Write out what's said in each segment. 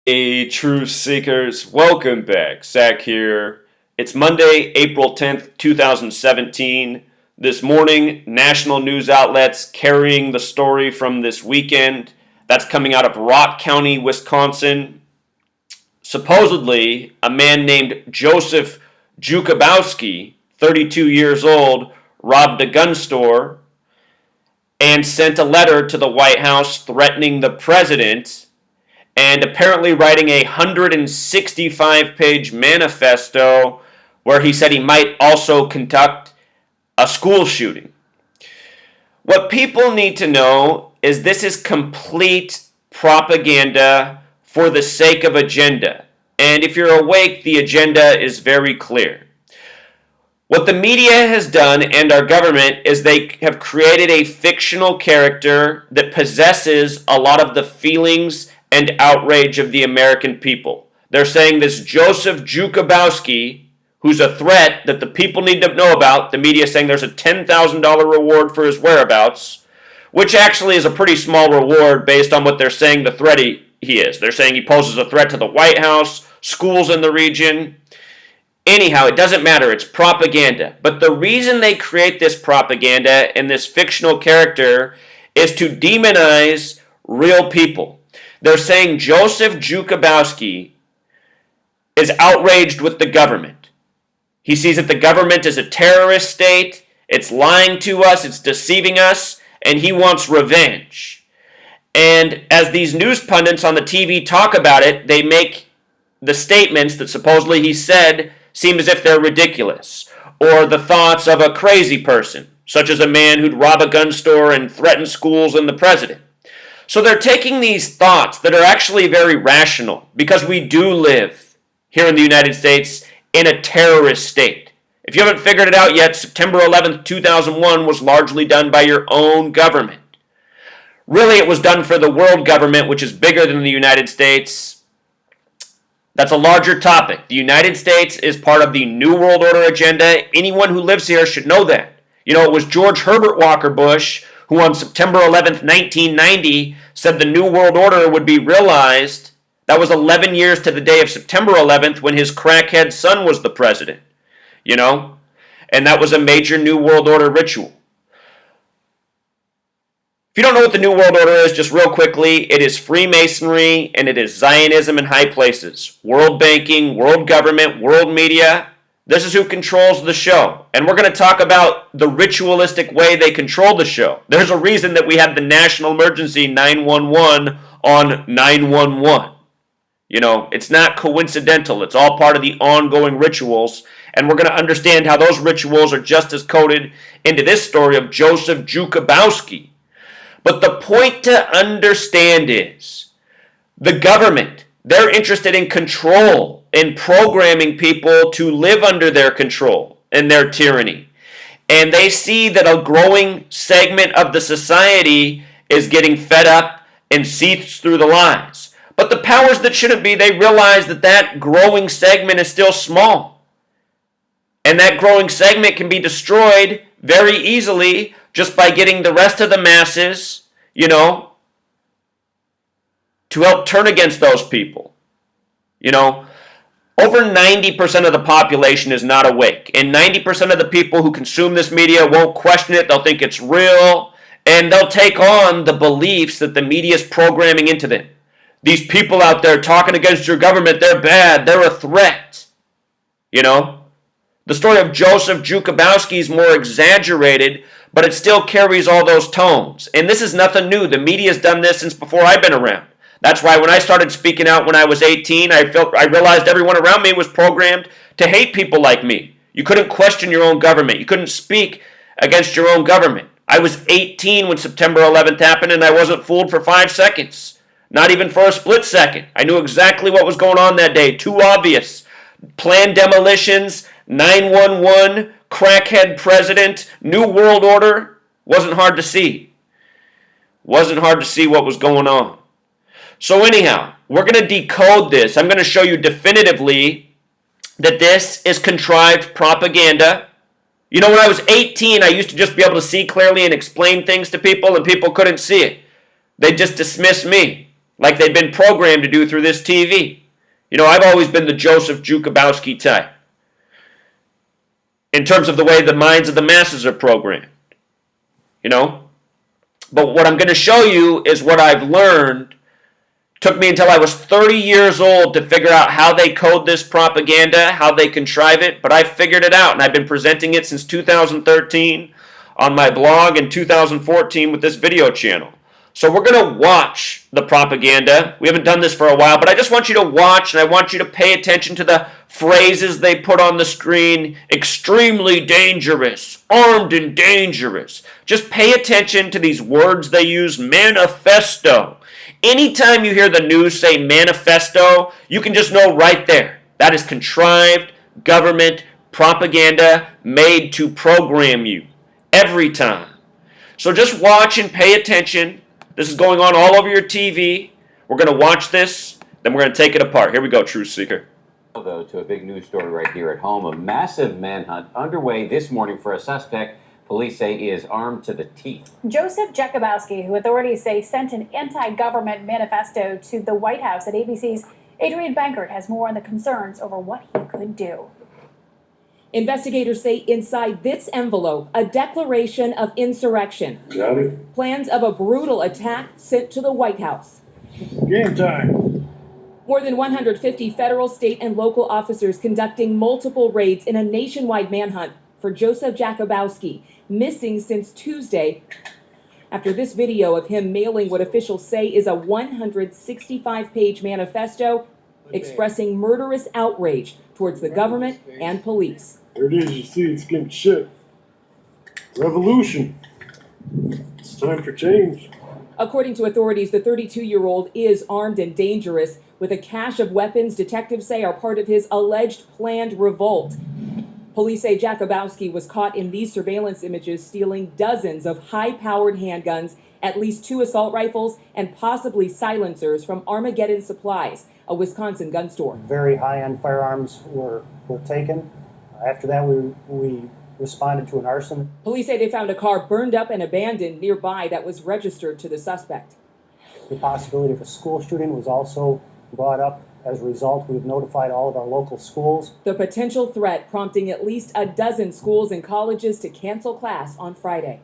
Hey, truth seekers, welcome back. Zach here. It's Monday, April 10th, 2017. This morning, national news outlets carrying the story from this weekend. That's coming out of Rock County, Wisconsin. Supposedly, a man named Joseph Jakubowski, 32 years old, robbed a gun store and sent a letter to the White House threatening the president and apparently writing a 165-page manifesto where he said he might also conduct a school shooting. What people need to know is this is complete propaganda for the sake of agenda. And if you're awake, the agenda is very clear. What the media has done and our government is they have created a fictional character that possesses a lot of the feelings and outrage of the American people. They're saying this Joseph Jakubowski, who's a threat that the people need to know about, the media is saying there's a $10,000 reward for his whereabouts, which actually is a pretty small reward based on what they're saying the threat he is. They're saying he poses a threat to the White House, schools in the region. Anyhow, it doesn't matter. It's propaganda. But the reason they create this propaganda and this fictional character is to demonize real people. They're saying Joseph Jakubowski is outraged with the government. He sees that the government is a terrorist state, it's lying to us, it's deceiving us, and he wants revenge. And as these news pundits on the TV talk about it, they make the statements that supposedly he said seem as if they're ridiculous, or the thoughts of a crazy person, such as a man who'd rob a gun store and threaten schools and the president. So they're taking these thoughts that are actually very rational because we do live here in the United States in a terrorist state. If you haven't figured it out yet, September 11th, 2001 was largely done by your own government. Really, it was done for the world government, which is bigger than the United States. That's a larger topic. The United States is part of the New World Order agenda. Anyone who lives here should know that. You know, it was George Herbert Walker Bush who on September 11th, 1990, said the New World Order would be realized. That was 11 years to the day of September 11th when his crackhead son was the president, you know? And that was a major New World Order ritual. If you don't know what the New World Order is, just real quickly, it is Freemasonry and it is Zionism in high places. World banking, world government, world media. This is who controls the show. And we're going to talk about the ritualistic way they control the show. There's a reason that we have the National Emergency 911 on 911. You know, it's not coincidental. It's all part of the ongoing rituals. And we're going to understand how those rituals are just as coded into this story of Joseph Jakubowski. But the point to understand is the government, they're interested in control, in programming people to live under their control and their tyranny. And they see that a growing segment of the society is getting fed up and sees through the lies. But the powers that shouldn't be, they realize that that growing segment is still small. And that growing segment can be destroyed very easily just by getting the rest of the masses, you know, to help turn against those people. You know, over 90% of the population is not awake. And 90% of the people who consume this media won't question it. They'll think it's real. And they'll take on the beliefs that the media is programming into them. These people out there talking against your government, they're bad. They're a threat. You know? The story of Joseph Jakubowski is more exaggerated, but it still carries all those tones. And this is nothing new. The media's done this since before I've been around. That's why when I started speaking out when I was 18, I realized everyone around me was programmed to hate people like me. You couldn't question your own government. You couldn't speak against your own government. I was 18 when September 11th happened, and I wasn't fooled for 5 seconds. Not even for a split second. I knew exactly what was going on that day. Too obvious. Planned demolitions, 911, crackhead president, New World Order. Wasn't hard to see. Wasn't hard to see what was going on. So anyhow, we're going to decode this. I'm going to show you definitively that this is contrived propaganda. You know, when I was 18, I used to just be able to see clearly and explain things to people, and people couldn't see it. They just dismissed me. like they've been programmed to do through this TV. You know, I've always been the Joseph Jakubowski type in terms of the way the minds of the masses are programmed. You know? But what I'm going to show you is what I've learned. Took me until I was 30 years old to figure out how they code this propaganda, how they contrive it, but I figured it out, and I've been presenting it since 2013 on my blog and 2014 with this video channel. So we're going to watch the propaganda. We haven't done this for a while, but I just want you to watch, and I want you to pay attention to the phrases they put on the screen. Extremely dangerous, armed and dangerous. Just pay attention to these words they use. Manifesto. Anytime you hear the news say manifesto, you can just know right there. That is contrived government propaganda made to program you every time. So just watch and pay attention. This is going on all over your TV. We're going to watch this, then we're going to take it apart. Here we go, Truth Seeker. Though, to a big news story right here at home. A massive manhunt underway this morning for a suspect police say is armed to the teeth. Joseph Jakubowski, who authorities say sent an anti-government manifesto to the White House. At ABC's Adrian Bankert has more on the concerns over what he could do. Investigators say inside this envelope, a declaration of insurrection. Got it. Plans of a brutal attack sent to the White House. Game time. More than 150 federal, state, and local officers conducting multiple raids in a nationwide manhunt for Joseph Jakubowski, missing since Tuesday, after this video of him mailing what officials say is a 165-page manifesto expressing murderous outrage towards the government and police. There it is, you see, it's getting shit. Revolution. It's time for change. According to authorities, the 32-year-old is armed and dangerous with a cache of weapons detectives say are part of his alleged planned revolt. Police say Jakubowski was caught in these surveillance images stealing dozens of high-powered handguns, at least 2 assault rifles, and possibly silencers from Armageddon Supplies, a Wisconsin gun store. Very high-end firearms were taken. After that, we responded to an arson. Police say they found a car burned up and abandoned nearby that was registered to the suspect. The possibility of a school shooting was also brought up. As a result, we've notified all of our local schools. The potential threat prompting at least a dozen schools and colleges to cancel class on Friday.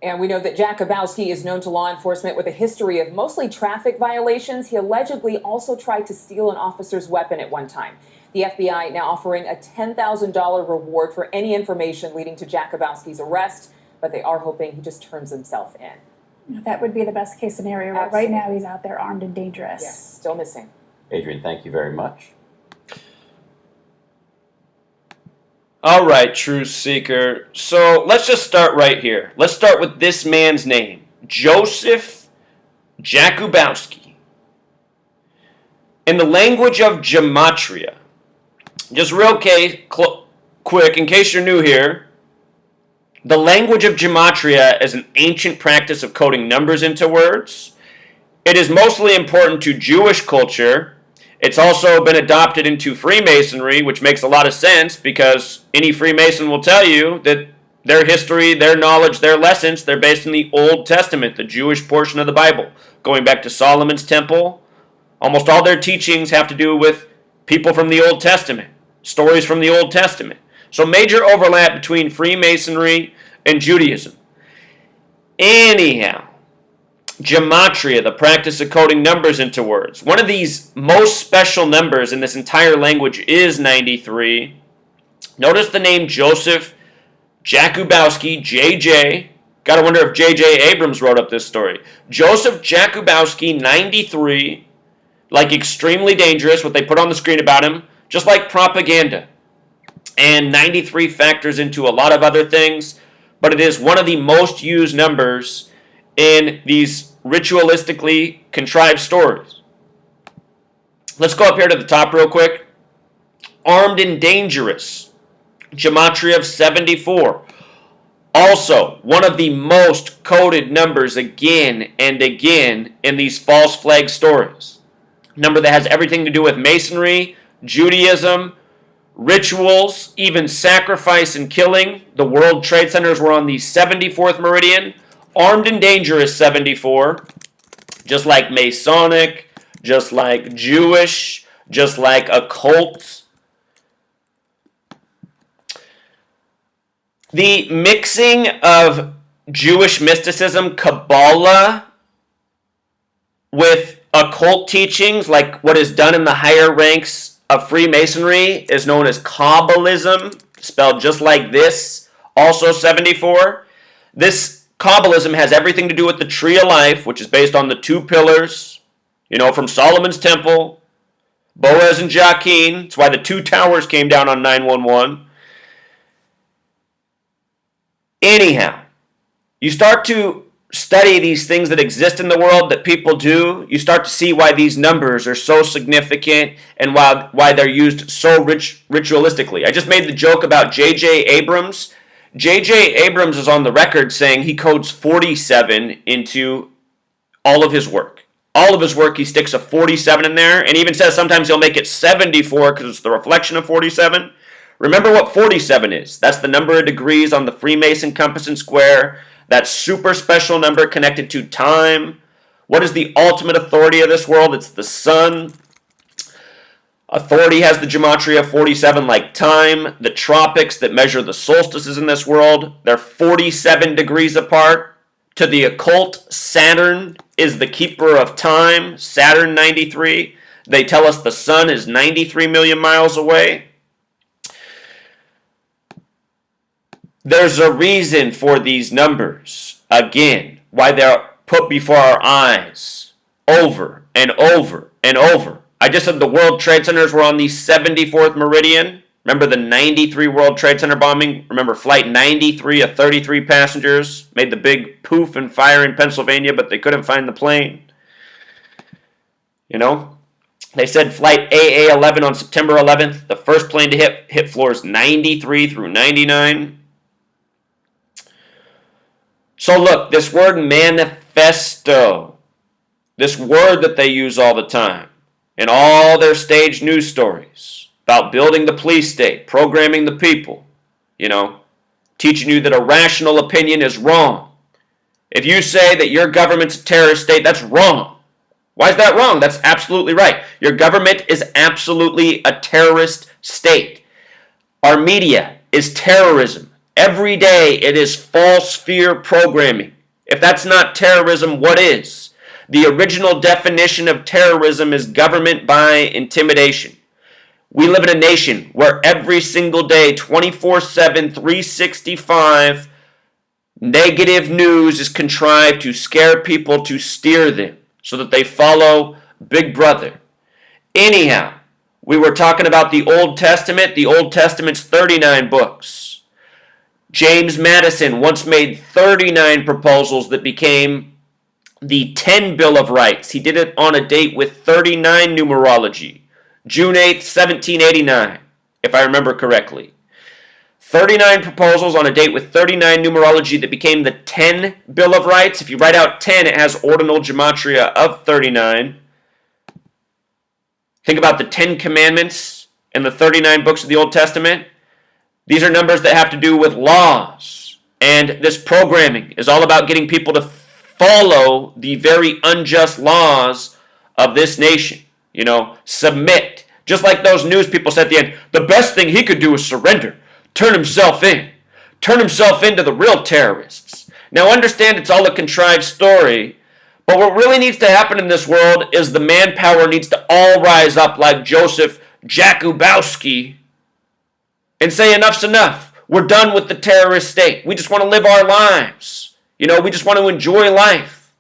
And we know that Jakubowski is known to law enforcement with a history of mostly traffic violations. He allegedly also tried to steal an officer's weapon at one time. The FBI now offering a $10,000 reward for any information leading to Jakubowski's arrest, but they are hoping he just turns himself in. That would be the best case scenario. Right now he's out there armed and dangerous. Yes, still missing. Adrian, thank you very much. All right, Truth Seeker. So let's just start right here. Let's start with this man's name, Joseph Jakubowski. In the language of gematria, just real quick, in case you're new here, the language of gematria is an ancient practice of coding numbers into words. It is mostly important to Jewish culture. It's also been adopted into Freemasonry, which makes a lot of sense because any Freemason will tell you that their history, their knowledge, their lessons, they're based in the Old Testament, the Jewish portion of the Bible. Going back to Solomon's temple, almost all their teachings have to do with people from the Old Testament, stories from the Old Testament. So major overlap between Freemasonry and Judaism. Anyhow, gematria, the practice of coding numbers into words. One of these most special numbers in this entire language is 93. Notice the name Joseph Jakubowski, JJ. Gotta wonder if J.J. Abrams wrote up this story. Joseph Jakubowski, 93, like extremely dangerous, what they put on the screen about him, just like propaganda. And 93 factors into a lot of other things, but it is one of the most used numbers in these ritualistically contrived stories. Let's go up here to the top real quick. Armed and dangerous. Gematria of 74. Also, one of the most coded numbers again and again in these false flag stories. Number that has everything to do with Masonry, Judaism, rituals, even sacrifice and killing. The World Trade Centers were on the 74th meridian. Armed and dangerous, 74. just like Masonic, just like Jewish, just like occult. The mixing of Jewish mysticism, Kabbalah, with occult teachings, like what is done in the higher ranks of Freemasonry, is known as Kabbalism, spelled just like this, also 74. This Kabbalism has everything to do with the Tree of Life, which is based on the 2 pillars, from Solomon's Temple, Boaz and Jachin. That's why the 2 towers came down on 911. Anyhow, you start to study these things that exist in the world that people do, you start to see why these numbers are so significant and why they're used so ritualistically. I just made the joke about J.J. Abrams. J.J. Abrams is on the record saying he codes 47 into all of his work. All of his work, he sticks a 47 in there, and even says sometimes he'll make it 74 because it's the reflection of 47. Remember what 47 is. That's the number of degrees on the Freemason compass and square. That super special number connected to time. What is the ultimate authority of this world? It's the sun. Authority has the gematria of 47 like time. The tropics that measure the solstices in this world, they're 47 degrees apart. To the occult, Saturn is the keeper of time. Saturn 93. They tell us the sun is 93 million miles away. There's a reason for these numbers. Again, why they're put before our eyes over and over and over. I just said the World Trade Centers were on the 74th meridian. Remember the 93 World Trade Center bombing? Remember Flight 93 of 33 passengers made the big poof and fire in Pennsylvania, but they couldn't find the plane. They said Flight AA-11 on September 11th, the first plane to hit floors 93 through 99. So look, this word manifesto, this word that they use all the time in all their staged news stories about building the police state, programming the people, teaching you that a rational opinion is wrong. If you say that your government's a terrorist state, that's wrong. Why is that wrong? That's absolutely right. Your government is absolutely a terrorist state. Our media is terrorism. Every day it is false fear programming. If that's not terrorism, what is? The original definition of terrorism is government by intimidation. We live in a nation where every single day, 24/7, 365, negative news is contrived to scare people, to steer them so that they follow Big Brother. Anyhow, we were talking about the Old Testament. The Old Testament's 39 books. James Madison once made 39 proposals that became the 10 Bill of Rights. He did it on a date with 39 numerology. June 8th, 1789, if I remember correctly. 39 proposals on a date with 39 numerology that became the 10 Bill of Rights. If you write out 10, it has ordinal gematria of 39. Think about the 10 Commandments and the 39 books of the Old Testament. These are numbers that have to do with laws. And this programming is all about getting people to follow the very unjust laws of this nation. Submit. Just like those news people said at the end, the best thing he could do is surrender. Turn himself in. Turn himself into the real terrorists. Now understand it's all a contrived story, but what really needs to happen in this world is the manpower needs to all rise up like Joseph Jakubowski and say enough's enough. We're done with the terrorist state. We just want to live our lives. We just want to enjoy life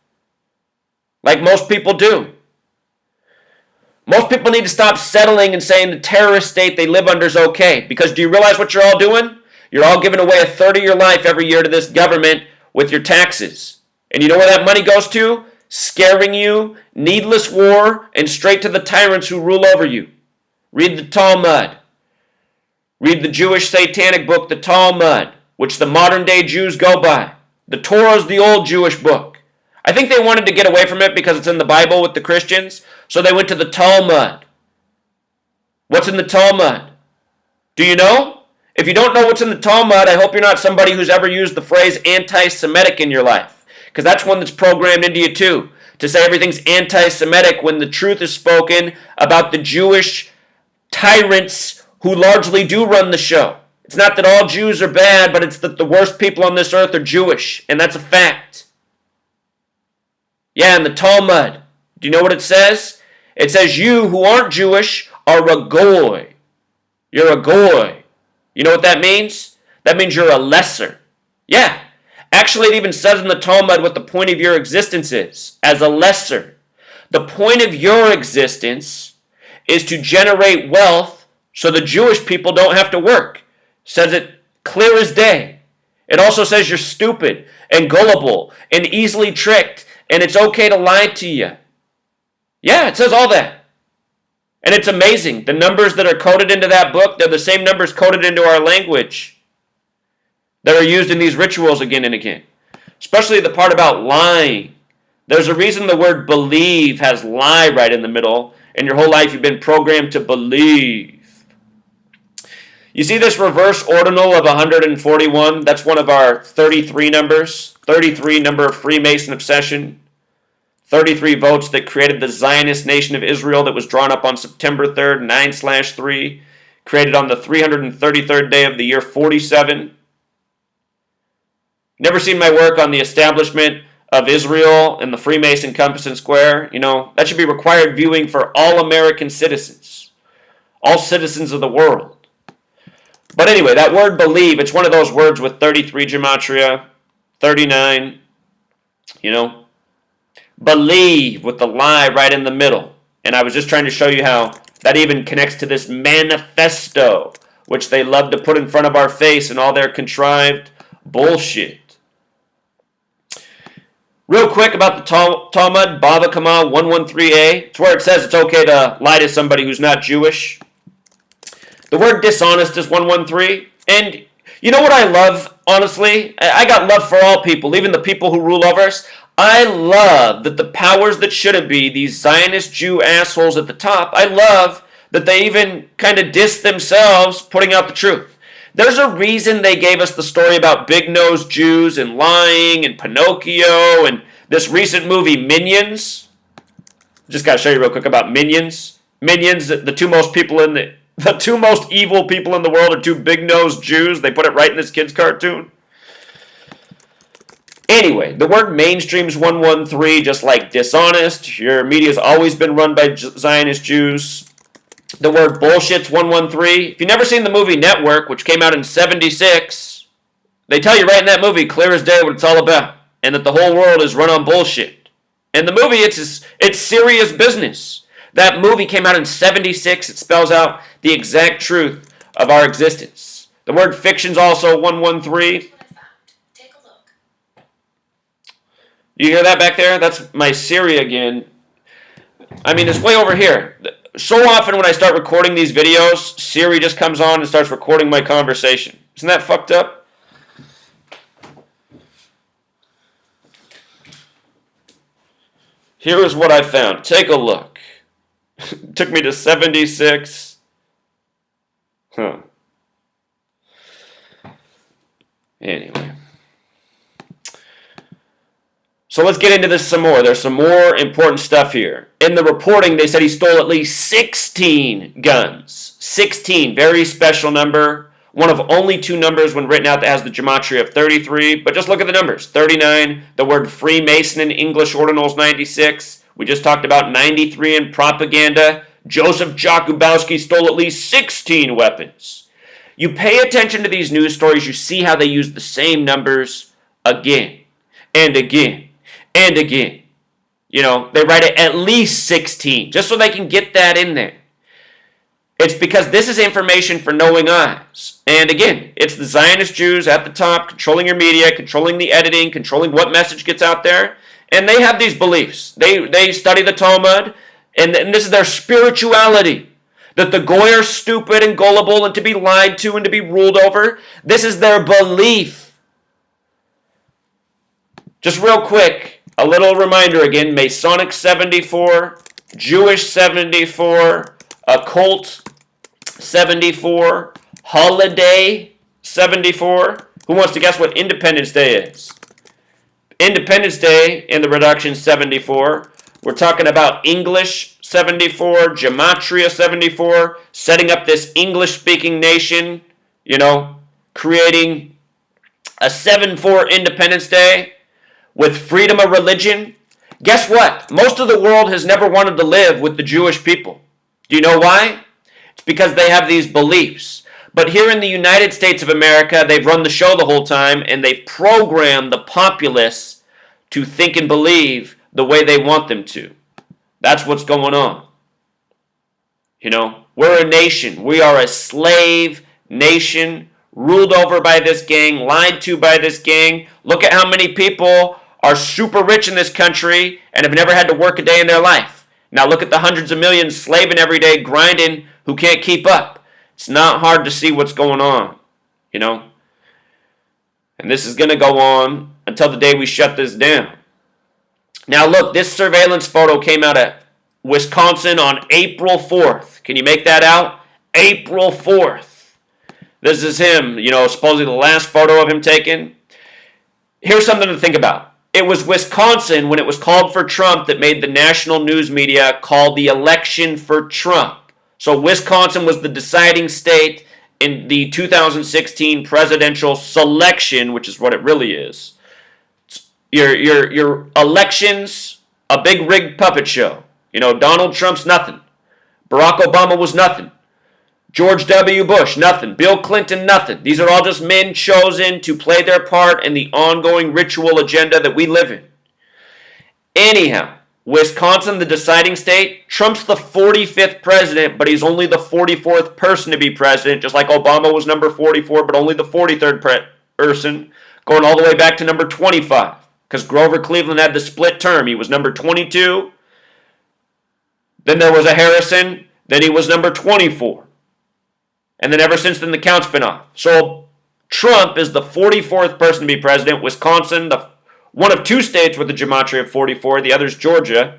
like most people do. Most people need to stop settling and saying the terrorist state they live under is okay. Because do you realize what you're all doing? You're all giving away a third of your life every year to this government with your taxes. And you know where that money goes to? Scaring you, needless war, and straight to the tyrants who rule over you. Read the Talmud. Read the Jewish satanic book, the Talmud, which the modern day Jews go by. The Torah is the old Jewish book. I think they wanted to get away from it because it's in the Bible with the Christians, so they went to the Talmud. What's in the Talmud? Do you know? If you don't know what's in the Talmud, I hope you're not somebody who's ever used the phrase anti-Semitic in your life, because that's one that's programmed into you too. to say everything's anti-Semitic when the truth is spoken about the Jewish tyrants who largely do run the show. It's not that all Jews are bad, but it's that the worst people on this earth are Jewish, and that's a fact. Yeah, in the Talmud, do you know what it says? It says you who aren't Jewish are a goy. You're a goy. You know what that means? That means you're a lesser. Yeah. Actually, it even says in the Talmud what the point of your existence is, as a lesser. The point of your existence is to generate wealth so the Jewish people don't have to work. Says it clear as day. It also says you're stupid and gullible and easily tricked, and it's okay to lie to you. Yeah, it says all that. And it's amazing. The numbers that are coded into that book, they're the same numbers coded into our language that are used in these rituals again and again. Especially the part about lying. There's a reason the word believe has lie right in the middle, and your whole life you've been programmed to believe. You see this reverse ordinal of 141? That's one of our 33 numbers. 33, number of Freemason obsession. 33 votes that created the Zionist nation of Israel that was drawn up on September 3rd, 9/3, created on the 333rd day of the year 47. Never seen my work on the establishment of Israel and the Freemason compass and square? You know, that should be required viewing for all American citizens, all citizens of the world. But anyway, that word believe, it's one of those words with 33 gematria, 39, you know. Believe with the lie right in the middle. And I was just trying to show you how that even connects to this manifesto, which they love to put in front of our face and all their contrived bullshit. Real quick about the Talmud, Bava Kama 113a. It's where it says it's okay to lie to somebody who's not Jewish. The word dishonest is 113. And you know what I love, honestly? I got love for all people, even the people who rule over us. I love that the powers that shouldn't be, these Zionist Jew assholes at the top, I love that they even kind of diss themselves putting out the truth. There's a reason they gave us the story about big-nosed Jews and lying and Pinocchio and this recent movie Minions. Just got to show you real quick about Minions. Minions, the two most evil people in the world are two big-nosed Jews. They put it right in this kid's cartoon. Anyway, the word mainstream's 113, just like dishonest. Your media's always been run by Zionist Jews. The word bullshit's 113. If you've never seen the movie Network, which came out in 76, they tell you right in that movie, clear as day, what it's all about. And that the whole world is run on bullshit. And the movie, it's serious business. That movie came out in 76. It spells out the exact truth of our existence. The word fiction's also 113. You hear that back there? That's my Siri again. I mean, it's way over here. So often when I start recording these videos, Siri just comes on and starts recording my conversation. Isn't that fucked up? Here is what I found. Take a look. It took me to 76. Huh. Anyway. So let's get into this some more. There's some more important stuff here. In the reporting, they said he stole at least 16 guns. 16, very special number. One of only two numbers when written out that has the gematria of 33. But just look at the numbers. 39, the word Freemason in English ordinals 96. We just talked about 93 in propaganda. Joseph Jakubowski stole at least 16 weapons. You pay attention to these news stories, you see how they use the same numbers again and again. And again, you know, they write it at least 16, just so they can get that in there. It's because this is information for knowing eyes. And again, it's the Zionist Jews at the top, controlling your media, controlling the editing, controlling what message gets out there. And they have these beliefs. They study the Talmud, and this is their spirituality. That the goy are stupid and gullible and to be lied to and to be ruled over. This is their belief. Just real quick. A little reminder again, Masonic 74, Jewish 74, Occult 74, Holiday 74. Who wants to guess what Independence Day is? Independence Day in the reduction 74. We're talking about English 74, Gematria 74, setting up this English-speaking nation, creating a 7-4 Independence Day with freedom of religion. Guess what? Most of the world has never wanted to live with the Jewish people. Do you know why? It's because they have these beliefs. But here in the United States of America, they've run the show the whole time, and they've programmed the populace to think and believe the way they want them to. That's what's going on. We're a nation. We are a slave nation, ruled over by this gang, lied to by this gang. Look at how many people are super rich in this country and have never had to work a day in their life. Now look at the hundreds of millions slaving every day, grinding, who can't keep up. It's not hard to see what's going on, And this is going to go on until the day we shut this down. Now look, this surveillance photo came out of Wisconsin on April 4th. Can you make that out? April 4th. This is him, supposedly the last photo of him taken. Here's something to think about. It was Wisconsin, when it was called for Trump, that made the national news media call the election for Trump. So Wisconsin was the deciding state in the 2016 presidential selection, which is what it really is. Your elections, a big rigged puppet show. Donald Trump's nothing. Barack Obama was nothing. George W. Bush, nothing. Bill Clinton, nothing. These are all just men chosen to play their part in the ongoing ritual agenda that we live in. Anyhow, Wisconsin, the deciding state, Trump's the 45th president, but he's only the 44th person to be president, just like Obama was number 44, but only the 43rd person, going all the way back to number 25, because Grover Cleveland had the split term. He was number 22, then there was a Harrison, then he was number 24. And then ever since then, the count's been off. So Trump is the 44th person to be president. Wisconsin, one of two states with a gematria of 44. The other's Georgia.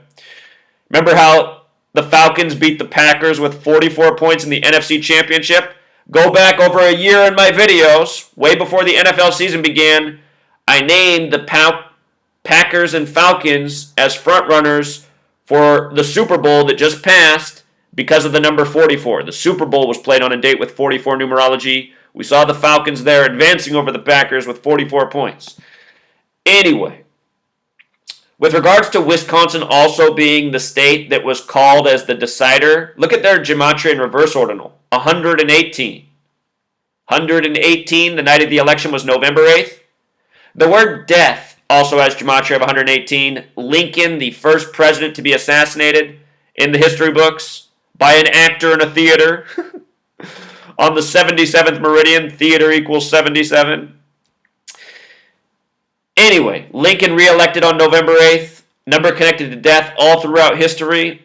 Remember how the Falcons beat the Packers with 44 points in the NFC Championship? Go back over a year in my videos, way before the NFL season began. I named the Packers and Falcons as frontrunners for the Super Bowl that just passed, because of the number 44. The Super Bowl was played on a date with 44 numerology. We saw the Falcons there advancing over the Packers with 44 points. Anyway, with regards to Wisconsin also being the state that was called as the decider, look at their gematria in reverse ordinal, 118. 118, the night of the election was November 8th. The word death also has gematria of 118. Lincoln, the first president to be assassinated in the history books, by an actor in a theater. On the 77th meridian, theater equals 77. Anyway, Lincoln re-elected on November 8th. Number connected to death all throughout history.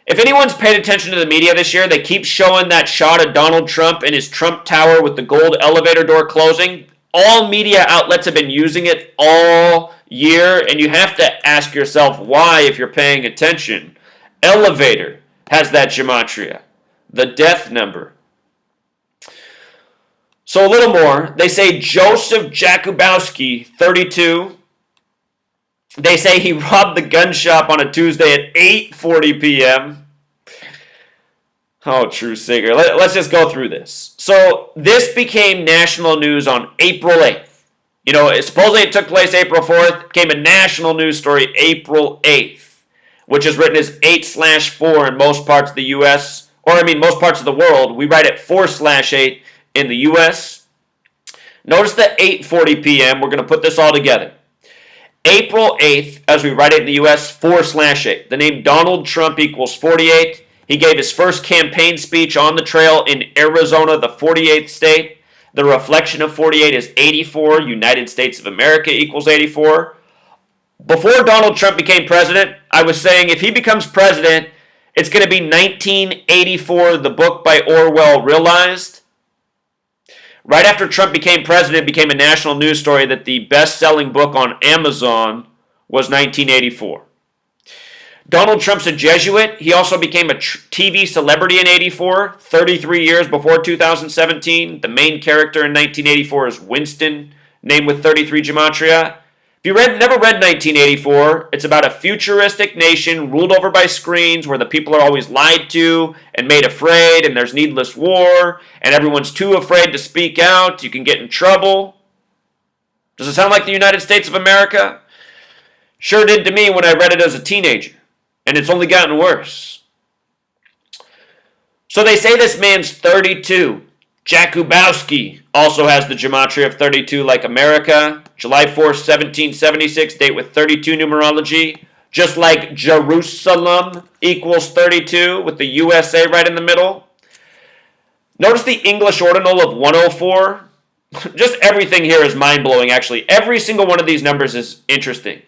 If anyone's paid attention to the media this year, they keep showing that shot of Donald Trump in his Trump Tower with the gold elevator door closing. All media outlets have been using it all year, and you have to ask yourself why if you're paying attention. Elevator has that gematria, the death number. So a little more. They say Joseph Jakubowski, 32. They say he robbed the gun shop on a Tuesday at 8:40 p.m. Oh, true singer. Let's just go through this. So this became national news on April 8th. Supposedly it took place April 4th. Became a national news story April 8th. Which is written as 8/4 in most parts of the U.S., most parts of the world. We write it 4/8 in the U.S. Notice the 8:40 p.m. We're going to put this all together. April 8th, as we write it in the U.S., 4/8. The name Donald Trump equals 48. He gave his first campaign speech on the trail in Arizona, the 48th state. The reflection of 48 is 84. United States of America equals 84. Before Donald Trump became president, I was saying if he becomes president, it's going to be 1984, the book by Orwell realized. Right after Trump became president, it became a national news story that the best-selling book on Amazon was 1984. Donald Trump's a Jesuit. He also became a TV celebrity in 84, 33 years before 2017. The main character in 1984 is Winston name with 33 gematria. If you never read 1984, it's about a futuristic nation ruled over by screens where the people are always lied to and made afraid, and there's needless war, and everyone's too afraid to speak out. You can get in trouble. Does it sound like the United States of America? Sure did to me when I read it as a teenager, and it's only gotten worse. So they say this man's 32. Jakubowski also has the gematria of 32 like America. July 4th, 1776, date with 32 numerology. Just like Jerusalem equals 32 with the USA right in the middle. Notice the English ordinal of 104. Just everything here is mind-blowing, actually. Every single one of these numbers is interesting.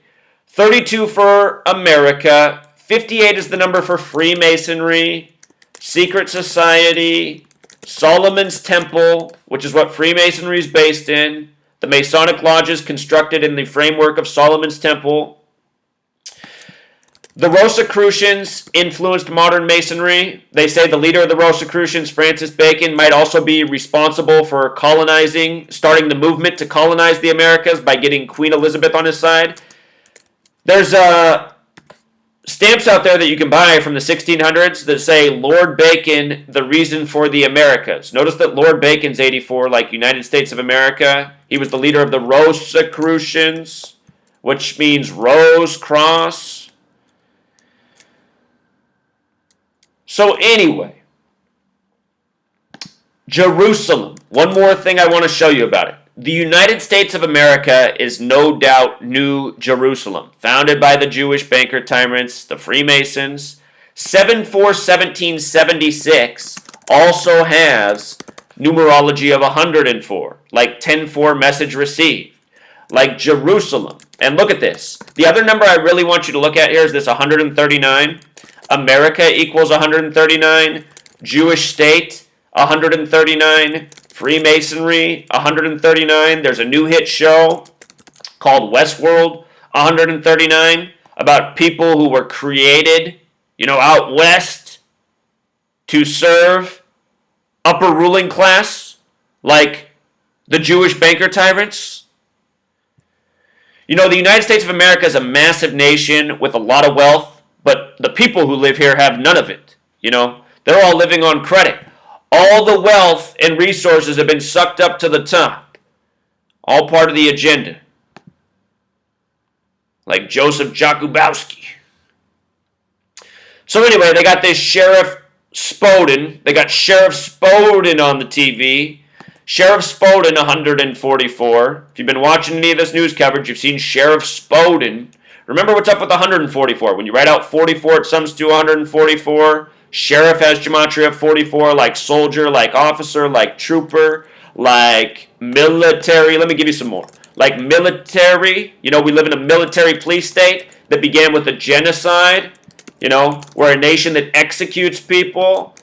32 for America. 58 is the number for Freemasonry, secret society, Solomon's Temple, which is what Freemasonry is based in. The Masonic lodges constructed in the framework of Solomon's Temple. The Rosicrucians influenced modern Masonry. They say the leader of the Rosicrucians, Francis Bacon, might also be responsible for colonizing, starting the movement to colonize the Americas by getting Queen Elizabeth on his side. There's stamps out there that you can buy from the 1600s that say Lord Bacon, the reason for the Americas. Notice that Lord Bacon's 84, like United States of America. He was the leader of the Rosicrucians, which means rose, cross. So anyway, Jerusalem. One more thing I want to show you about it. The United States of America is no doubt New Jerusalem, founded by the Jewish banker tyrants, the Freemasons. 7/4/1776 also has numerology of 104, like 10-4 message received, like Jerusalem. And look at this. The other number I really want you to look at here is this 139. America equals 139. Jewish state, 139. Freemasonry, 139. There's a new hit show called Westworld, 139, about people who were created, out west to serve upper ruling class, like the Jewish banker tyrants. The United States of America is a massive nation with a lot of wealth, but the people who live here have none of it. They're all living on credit. All the wealth and resources have been sucked up to the top. All part of the agenda. Like Joseph Jakubowski. So anyway, they got this Sheriff Spoden. They got Sheriff Spoden on the TV. Sheriff Spoden, 144. If you've been watching any of this news coverage, you've seen Sheriff Spoden. Remember what's up with 144. When you write out 44, it sums to 144. Sheriff has gematria of 44, like soldier, like officer, like trooper, like military. Let me give you some more. Like military. We live in a military police state that began with a genocide. We're a nation that executes people.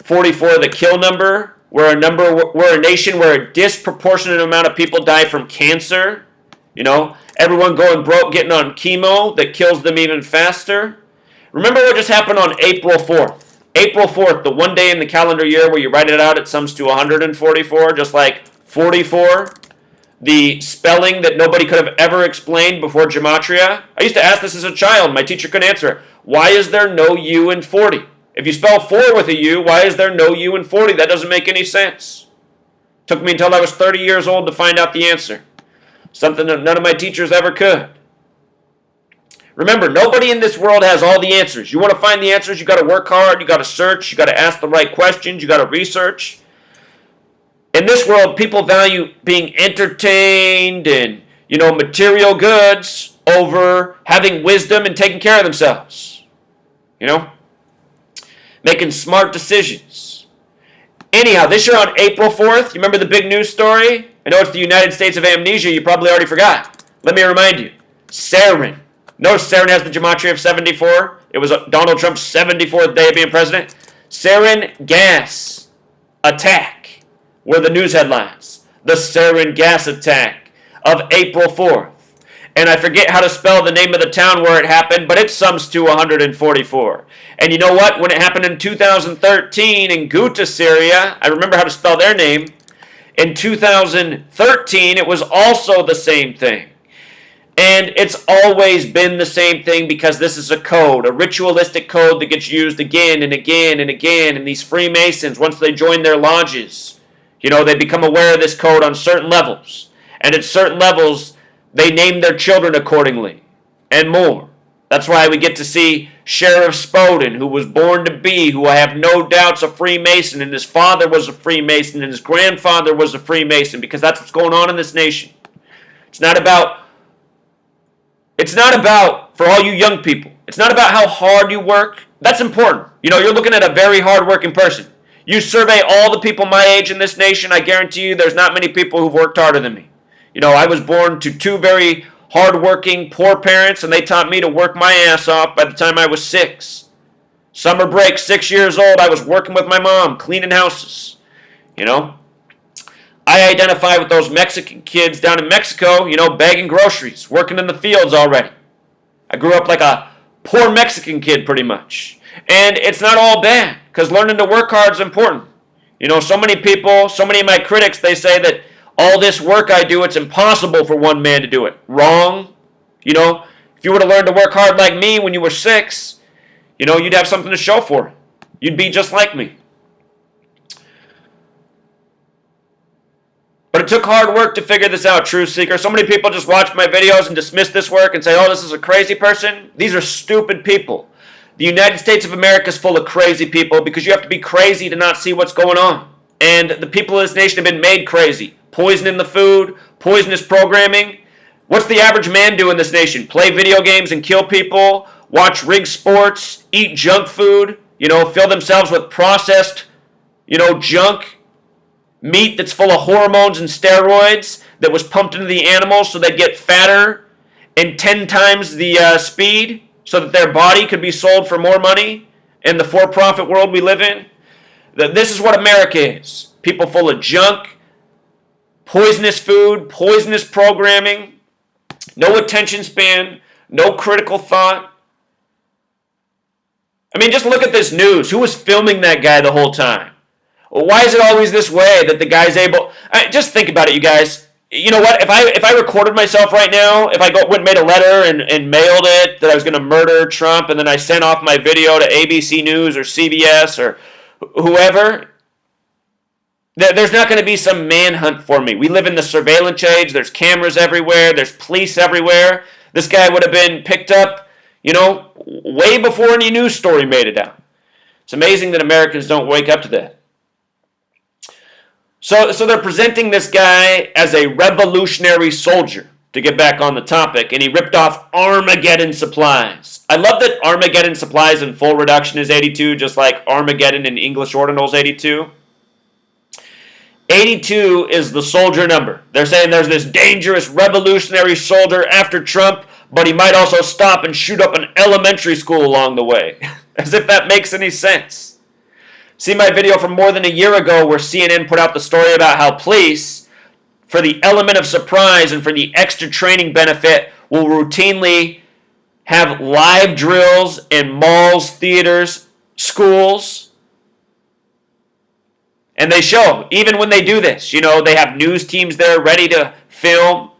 44, the kill number. We're a nation where a disproportionate amount of people die from cancer. Everyone going broke, getting on chemo that kills them even faster. Remember what just happened on April 4th. April 4th, the one day in the calendar year where you write it out, it sums to 144, just like 44. The spelling that nobody could have ever explained before gematria. I used to ask this as a child. My teacher couldn't answer. Why is there no U in 40? If you spell 4 with a U, why is there no U in 40? That doesn't make any sense. Took me until I was 30 years old to find out the answer. Something that none of my teachers ever could. Remember, nobody in this world has all the answers. You want to find the answers, you got to work hard, you got to search, you got to ask the right questions, you got to research. In this world, people value being entertained and, material goods over having wisdom and taking care of themselves. Making smart decisions. Anyhow, this year on April 4th, you remember the big news story? I know it's the United States of Amnesia, you probably already forgot. Let me remind you. Sarin. Notice sarin has the gematria of 74. It was Donald Trump's 74th day of being president. Sarin gas attack were the news headlines. The sarin gas attack of April 4th. And I forget how to spell the name of the town where it happened, but it sums to 144. And you know what? When it happened in 2013 in Ghouta, Syria, I remember how to spell their name. In 2013, it was also the same thing. And it's always been the same thing because this is a code, a ritualistic code that gets used again and again and again. And these Freemasons, once they join their lodges, they become aware of this code on certain levels. And at certain levels, they name their children accordingly and more. That's why we get to see Sheriff Spoden, who was born to be, who I have no doubts a Freemason, and his father was a Freemason, and his grandfather was a Freemason, because that's what's going on in this nation. It's not about, for all you young people, it's not about how hard you work. That's important. You're looking at a very hard-working person. You survey all the people my age in this nation, I guarantee you there's not many people who've worked harder than me. I was born to two very hard-working, poor parents, and they taught me to work my ass off by the time I was 6. Summer break, 6 years old, I was working with my mom, cleaning houses. I identify with those Mexican kids down in Mexico, bagging groceries, working in the fields already. I grew up like a poor Mexican kid, pretty much. And it's not all bad, because learning to work hard is important. So many people, so many of my critics, they say that all this work I do, it's impossible for one man to do it. Wrong. If you were to learn to work hard like me when you were 6, you'd have something to show for it. You'd be just like me. But it took hard work to figure this out, Truth Seeker. So many people just watch my videos and dismiss this work and say, oh, this is a crazy person. These are stupid people. The United States of America is full of crazy people because you have to be crazy to not see what's going on. And the people of this nation have been made crazy. Poison in the food, poisonous programming. What's the average man do in this nation? Play video games and kill people, watch rigged sports, eat junk food, fill themselves with processed, junk, meat that's full of hormones and steroids that was pumped into the animals so they'd get fatter and 10 times the speed so that their body could be sold for more money in the for-profit world we live in. This is what America is. People full of junk, poisonous food, poisonous programming, no attention span, no critical thought. I mean, just look at this news. Who was filming that guy the whole time? Why is it always this way that the guy's able... just think about it, you guys. You know what? If I recorded myself right now, if I went and made a letter and mailed it that I was going to murder Trump, and then I sent off my video to ABC News or CBS or whoever... There's not going to be some manhunt for me. We live in the surveillance age. There's cameras everywhere. There's police everywhere. This guy would have been picked up, way before any news story made it out. It's amazing that Americans don't wake up to that. So they're presenting this guy as a revolutionary soldier, to get back on the topic, and he ripped off Armageddon supplies. I love that Armageddon supplies in full reduction is 82, just like Armageddon in English ordinal is 82. 82 is the soldier number. They're saying there's this dangerous revolutionary soldier after Trump, but he might also stop and shoot up an elementary school along the way. As if that makes any sense. See my video from more than a year ago where CNN put out the story about how police, for the element of surprise and for the extra training benefit, will routinely have live drills in malls, theaters, schools. And they show, even when they do this, they have news teams there ready to film.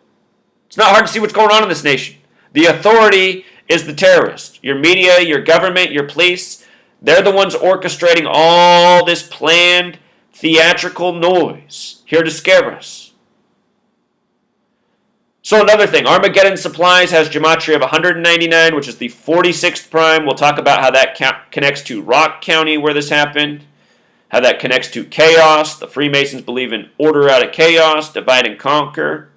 It's not hard to see what's going on in this nation. The authority is the terrorist. Your media, your government, your police, they're the ones orchestrating all this planned theatrical noise here to scare us. So another thing, Armageddon Supplies has gematria of 199, which is the 46th prime. We'll talk about how that connects to Rock County where this happened. How that connects to chaos. The Freemasons believe in order out of chaos, divide and conquer.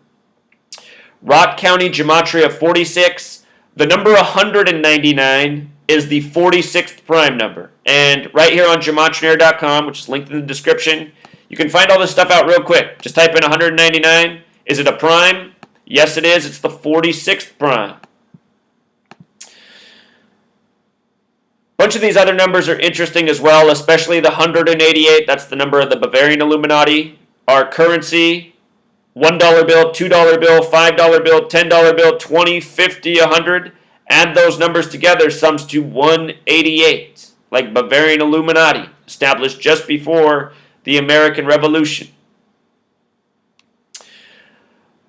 Rock County gematria of 46. The number 199 is the 46th prime number. And right here on gematriair.com, which is linked in the description, you can find all this stuff out real quick. Just type in 199. Is it a prime? Yes, it is. It's the 46th prime. A bunch of these other numbers are interesting as well, especially the 188. That's the number of the Bavarian Illuminati. Our currency, $1 bill, $2 bill, $5 bill, $10 bill, 20, 50, 100. Add those numbers together, sums to 188, like Bavarian Illuminati, established just before the American Revolution.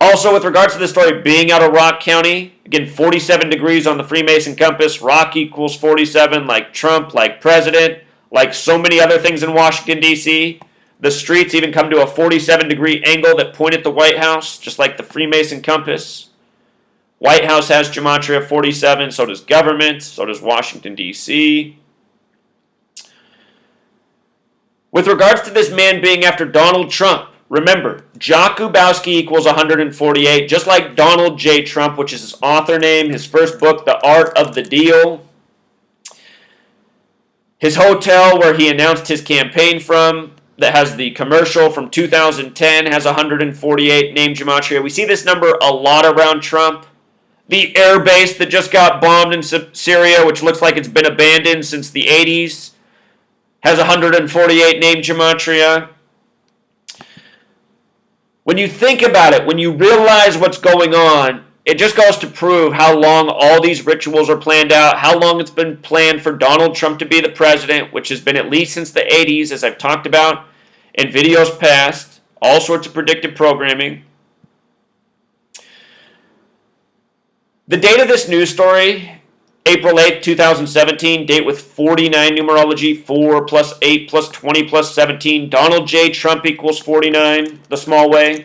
Also, with regards to the story being out of Rock County, again, 47 degrees on the Freemason compass. Rock equals 47, like Trump, like President, like so many other things in Washington, D.C. The streets even come to a 47-degree angle that point at the White House, just like the Freemason compass. White House has gematria 47, so does government, so does Washington, D.C. With regards to this man being after Donald Trump, remember, Jakubowski equals 148, just like Donald J. Trump, which is his author name, his first book, The Art of the Deal. His hotel where he announced his campaign from, that has the commercial from 2010, has 148 name gematria. We see this number a lot around Trump. The air base that just got bombed in Syria, which looks like it's been abandoned since the 80s, has 148 name gematria. When you think about it, when you realize what's going on, it just goes to prove how long all these rituals are planned out, how long it's been planned for Donald Trump to be the president, which has been at least since the 80s, as I've talked about in videos past, all sorts of predictive programming. The date of this news story, April 8th, 2017, date with 49 numerology, 4 plus 8 plus 20 plus 17. Donald J. Trump equals 49, the small way.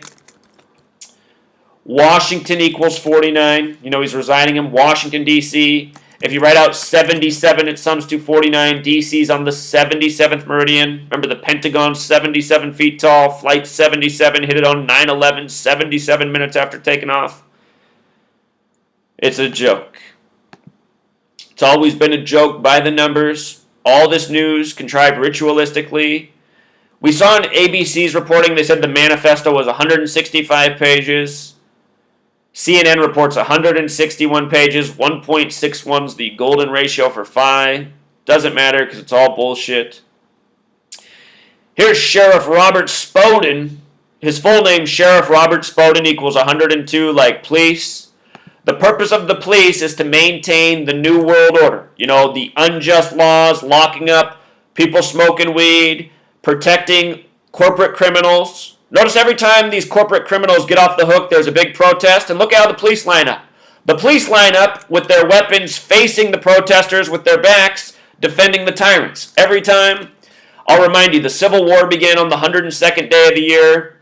Washington equals 49. You know, he's residing in Washington, D.C. If you write out 77, it sums to 49. D.C.'s on the 77th meridian. Remember, the Pentagon's 77 feet tall. Flight 77 hit it on 9/11, 77 minutes after taking off. It's a joke. It's always been a joke by the numbers. All this news contrived ritualistically. We saw in ABC's reporting, they said the manifesto was 165 pages. CNN reports 161 pages. 1.61 is the golden ratio for phi. Doesn't matter because it's all bullshit. Here's Sheriff Robert Spoden. His full name, Sheriff Robert Spoden, equals 102, like police. The purpose of the police is to maintain the New World Order. You know, the unjust laws, locking up people smoking weed, protecting corporate criminals. Notice every time these corporate criminals get off the hook, there's a big protest, and look how the police line up. The police line up with their weapons facing the protesters with their backs, defending the tyrants. Every time. I'll remind you, the Civil War began on the 102nd day of the year.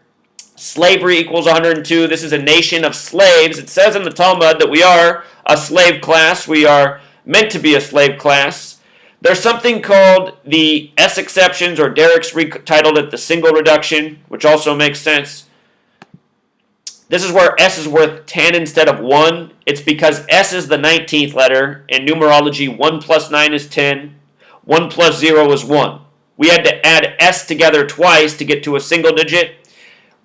Slavery equals 102. This is a nation of slaves. It says in the Talmud that we are a slave class. We are meant to be a slave class. There's something called the S exceptions, or Derrick's retitled it the single reduction, which also makes sense. This is where S is worth 10 instead of 1. It's because S is the 19th letter. In numerology, 1 plus 9 is 10. 1 plus 0 is 1. We had to add S together twice to get to a single digit.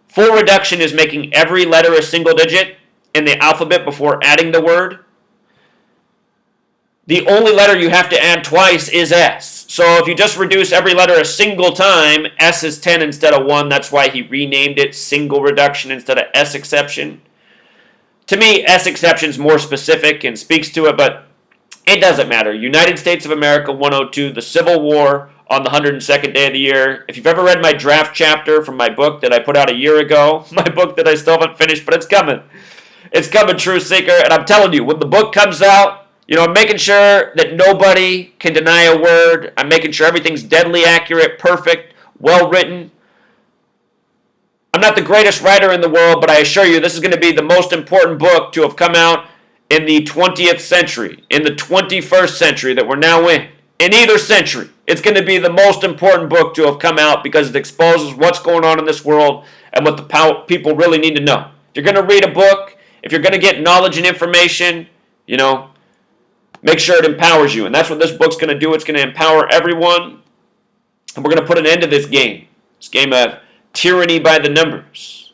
Full reduction is making every letter a single digit in the alphabet before adding the word. The only letter you have to add twice is S. So if you just reduce every letter a single time, S is 10 instead of 1. That's why he renamed it single reduction instead of S exception. To me, S exception is more specific and speaks to it, but it doesn't matter. United States of America 102, the Civil War on the 102nd day of the year. If you've ever read my draft chapter from my book that I put out a year ago, my book that I still haven't finished, but it's coming. It's coming, True Seeker. And I'm telling you, when the book comes out, you know, I'm making sure that nobody can deny a word. I'm making sure everything's deadly accurate, perfect, well written. I'm not the greatest writer in the world, but I assure you this is going to be the most important book to have come out in the 20th century, in the 21st century that we're now in either century. It's going to be the most important book to have come out because it exposes what's going on in this world and what the people really need to know. If you're going to read a book, if you're going to get knowledge and information, you know, make sure it empowers you. And that's what this book's going to do. It's going to empower everyone. And we're going to put an end to this game of tyranny by the numbers.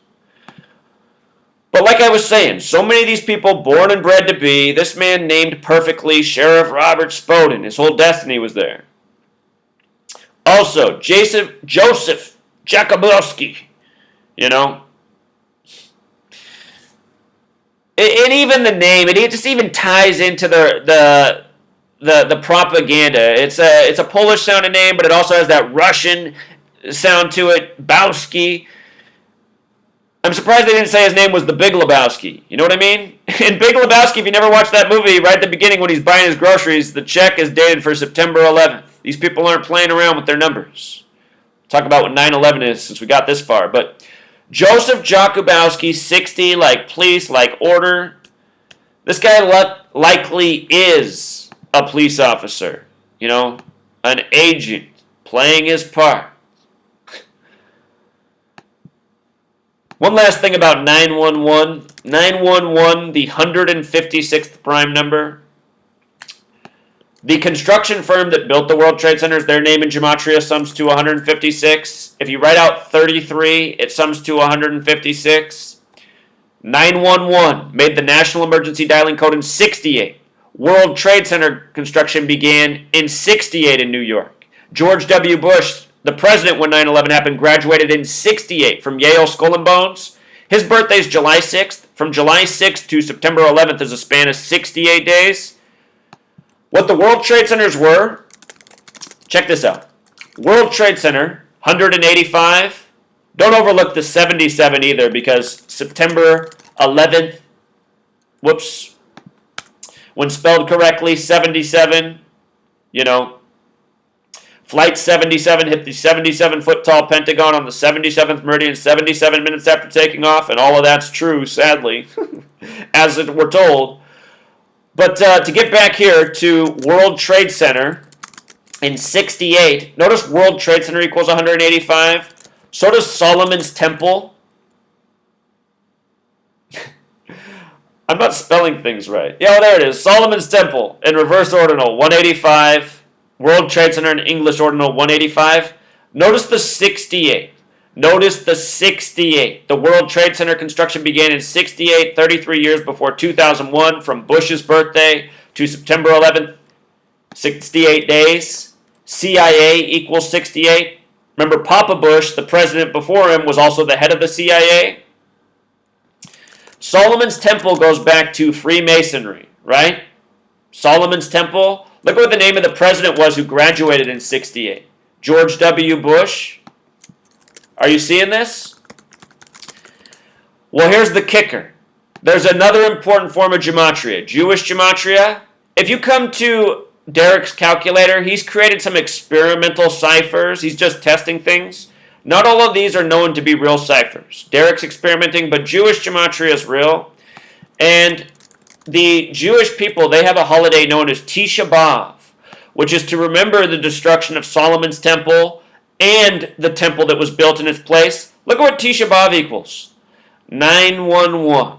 But like I was saying, so many of these people born and bred to be, this man named perfectly Sheriff Robert Spoden. His whole destiny was there. Also, Joseph Jakubowski, you know. And even the name, it just even ties into the propaganda. It's a Polish sounding name, but it also has that Russian sound to it. Bowski. I'm surprised they didn't say his name was the Big Lebowski. You know what I mean? In Big Lebowski, if you never watched that movie, right at the beginning when he's buying his groceries, the check is dated for September 11th. These people aren't playing around with their numbers. Talk about what 9/11 is since we got this far. But Joseph Jakubowski, 60, like police, like order. This guy likely is a police officer. You know, an agent playing his part. One last thing about 911. 911, the 156th prime number. The construction firm that built the World Trade Centers, their name in gematria sums to 156. If you write out 33, it sums to 156. 911 made the national emergency dialing code in 68. World Trade Center construction began in 68 in New York. George W. Bush, the president when 9/11 happened, graduated in 68 from Yale Skull and Bones. His birthday is July 6th. From July 6th to September 11th is a span of 68 days. What the World Trade Centers were, check this out. World Trade Center, 185. Don't overlook the 77 either, because September 11th, whoops, when spelled correctly, 77, you know, Flight 77 hit the 77-foot-tall Pentagon on the 77th meridian 77 minutes after taking off, and all of that's true, sadly, as we're told. But to get back here to World Trade Center in 68, notice World Trade Center equals 185. So does Solomon's Temple. I'm not spelling things right. Yeah, well, there it is. Solomon's Temple in reverse ordinal, 185. World Trade Center in English ordinal, 185. Notice the 68. Notice the 68. The World Trade Center construction began in 68, 33 years before 2001, from Bush's birthday to September 11th, 68 days. CIA equals 68. Remember, Papa Bush, the president before him, was also the head of the CIA. Solomon's Temple goes back to Freemasonry, right? Solomon's Temple. Look what the name of the president was who graduated in 68. George W. Bush. Are you seeing this? Well, here's the kicker. There's another important form of gematria, Jewish gematria. If you come to Derek's calculator, he's created some experimental ciphers. He's just testing things. Not all of these are known to be real ciphers. Derek's experimenting, but Jewish gematria is real. And the Jewish people, they have a holiday known as Tisha B'Av, which is to remember the destruction of Solomon's Temple and the temple that was built in its place. Look at what Tisha B'Av equals. 911.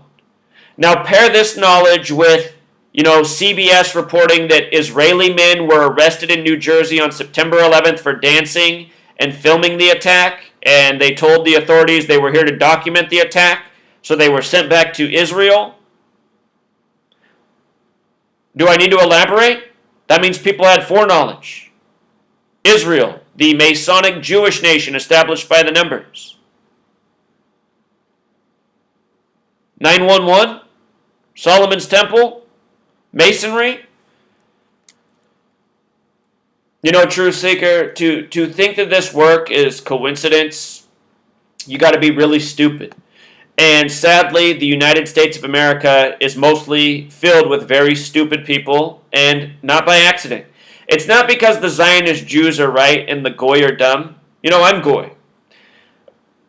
Now pair this knowledge with, CBS reporting that Israeli men were arrested in New Jersey on September 11th for dancing and filming the attack, and they told the authorities they were here to document the attack, so they were sent back to Israel. Do I need to elaborate? That means people had foreknowledge. Israel, the Masonic Jewish nation established by the numbers. 911, Solomon's Temple, Masonry. Truth Seeker, to think that this work is coincidence, you got to be really stupid. And sadly, the United States of America is mostly filled with very stupid people, and not by accident. It's not because the Zionist Jews are right and the Goy are dumb. I'm Goy.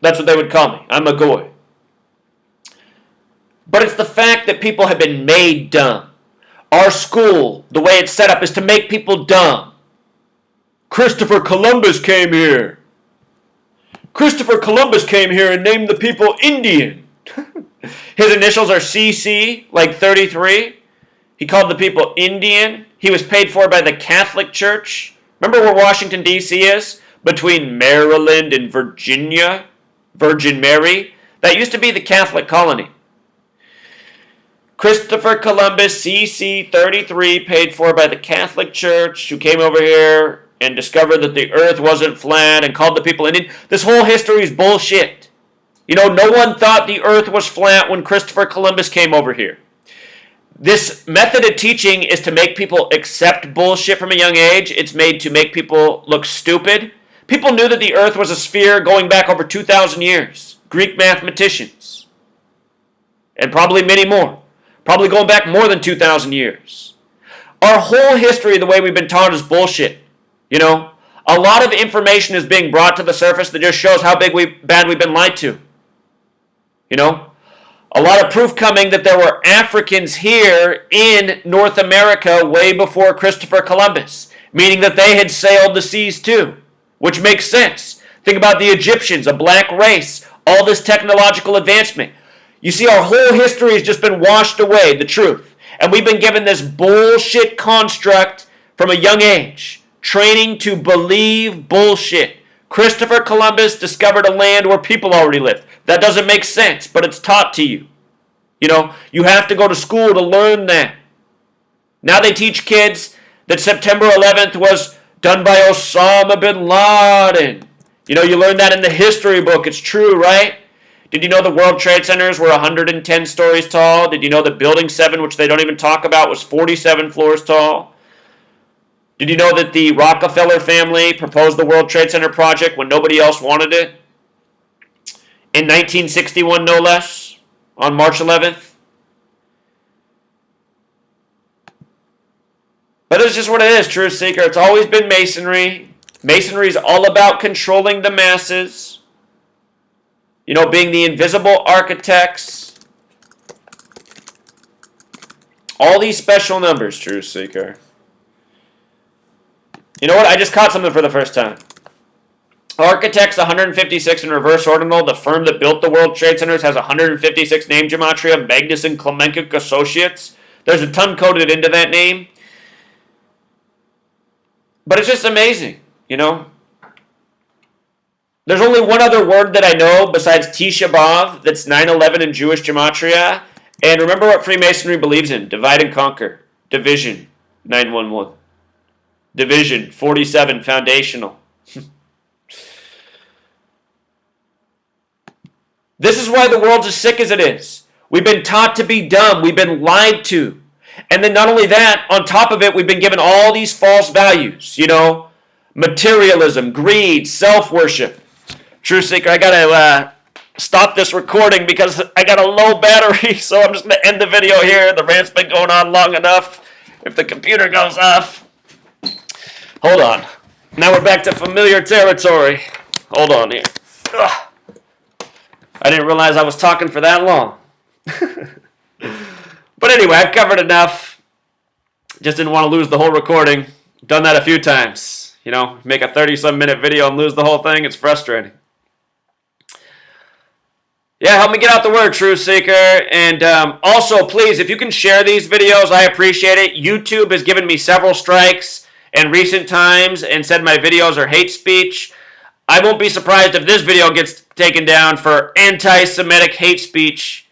That's what they would call me. I'm a Goy. But it's the fact that people have been made dumb. Our school, the way it's set up, is to make people dumb. Christopher Columbus came here. Christopher Columbus came here and named the people Indian. His initials are CC, like 33. He called the people Indian. He was paid for by the Catholic Church. Remember where Washington, D.C. is? Between Maryland and Virginia, Virgin Mary. That used to be the Catholic colony. Christopher Columbus, CC 33, paid for by the Catholic Church, who came over here and discovered that the earth wasn't flat and called the people Indian. This whole history is bullshit. No one thought the earth was flat when Christopher Columbus came over here. This method of teaching is to make people accept bullshit from a young age. It's made to make people look stupid. People knew that the earth was a sphere going back over 2,000 years. Greek mathematicians, and probably many more, probably going back more than 2,000 years. Our whole history, the way we've been taught, is bullshit. You know, a lot of information is being brought to the surface that just shows how bad we've been lied to. You know, a lot of proof coming that there were Africans here in North America way before Christopher Columbus, meaning that they had sailed the seas too, which makes sense. Think about the Egyptians, a black race, all this technological advancement. You see, our whole history has just been washed away, the truth. And we've been given this bullshit construct from a young age, training to believe bullshit. Christopher Columbus discovered a land where people already lived. That doesn't make sense, but it's taught to you. You know, you have to go to school to learn that. Now they teach kids that September 11th was done by Osama bin Laden. You know, you learn that in the history book. It's true, right? Did you know the World Trade Centers were 110 stories tall? Did you know that Building 7, which they don't even talk about, was 47 floors tall? Did you know that the Rockefeller family proposed the World Trade Center project when nobody else wanted it? In 1961, no less, on March 11th. But it's just what it is, Truth Seeker. It's always been Masonry. Masonry is all about controlling the masses. You know, being the invisible architects. All these special numbers, Truth Seeker. You know what? I just caught something for the first time. Architects 156 in reverse ordinal. The firm that built the World Trade Centers has 156 name gematria. Magnus and Klemenkic Associates. There's a ton coded into that name. But it's just amazing, you know. There's only one other word that I know besides Tisha B'Av that's 9/11 in Jewish gematria. And remember what Freemasonry believes in. Divide and conquer. Division. 911. Division. 47. Foundational. This is why the world's as sick as it is. We've been taught to be dumb. We've been lied to. And then not only that, on top of it, we've been given all these false values, you know, materialism, greed, self-worship. True Seeker, I got to stop this recording because I got a low battery, so I'm just going to end the video here. The rant's been going on long enough. If the computer goes off. Hold on. Now we're back to familiar territory. Hold on here. Ugh. I didn't realize I was talking for that long. But anyway, I've covered enough. Just didn't want to lose the whole recording. Done that a few times. You know, make a 30-some minute video and lose the whole thing. It's frustrating. Yeah, help me get out the word, Truth Seeker. And also, please, if you can share these videos, I appreciate it. YouTube has given me several strikes in recent times and said my videos are hate speech. I won't be surprised if this video gets taken down for anti-Semitic hate speech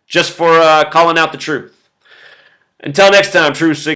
just for calling out the truth. Until next time, Truth Seeker.